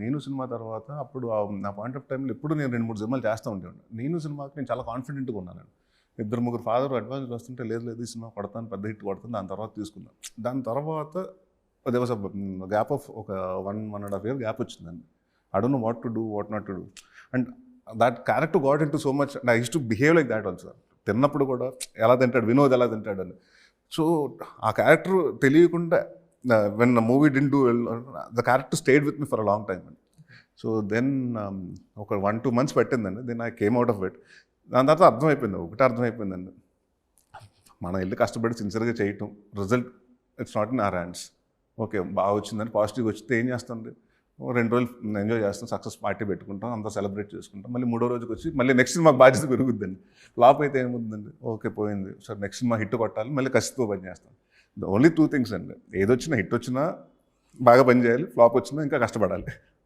నేను సినిమా తర్వాత అప్పుడు నా పాయింట్ ఆఫ్ టైంలో ఎప్పుడు నేను 2-3 సినిమాలు చేస్తూ ఉండేవాడిని. నేను సినిమాకి నేను చాలా కాన్ఫిడెంట్గా ఉన్నానండి. 2-3 ఫాదర్ అడ్వాన్స్ వస్తుంటే లేదు లేదు ఈ సినిమా కొడతాను, పెద్ద హిట్ కొడతాను, దాని తర్వాత తీసుకున్నాను. దాని తర్వాత అదే వాస్ గ్యాప్ ఆఫ్ ఒక 1.5 year గ్యాప్ వచ్చిందండి. I don't know what to do, what not to do. And that character got in to so much and I use to behave like that also. తిన్నప్పుడు కూడా ఎలా తింటాడు, వినోద్ ఎలా తింటాడు అని. So ఆ క్యారెక్టర్ తెలియకుండా when movie didn't do well the character stayed with me for a long time అండి. సో దెన్ ఒక 1-2 months పెట్టిందండి. Then I came out of it. దాని తర్వాత అర్థమైపోయిందండి, మనం వెళ్ళి కష్టపడి సిన్సియర్గా చేయటం, result it's not in our hands. Okay బాగా వచ్చిందని పాజిటివ్గా వచ్చితే ఏం చేస్తుంది, 2 రోజులు ఎంజాయ్ చేస్తాం, సక్సెస్ పార్టీ పెట్టుకుంటాం, అంతా సెలబ్రేట్ చేసుకుంటాం. మళ్ళీ 3వ రోజుకి వచ్చి మళ్ళీ నెక్స్ట్ మాకు బాధ్యత పెరుగుద్దండి. ఫ్లాప్ అయితే ఏముందండి, ఓకే పోయింది సార్, నెక్స్ట్ మా హిట్ కొట్టాలి, మళ్ళీ కసితో పని చేస్తాం. ఓన్లీ 2 things అండి, ఏదొచ్చినా హిట్ వచ్చినా బాగా పని చేయాలి, ఫ్లాప్ వచ్చినా ఇంకా కష్టపడాలి.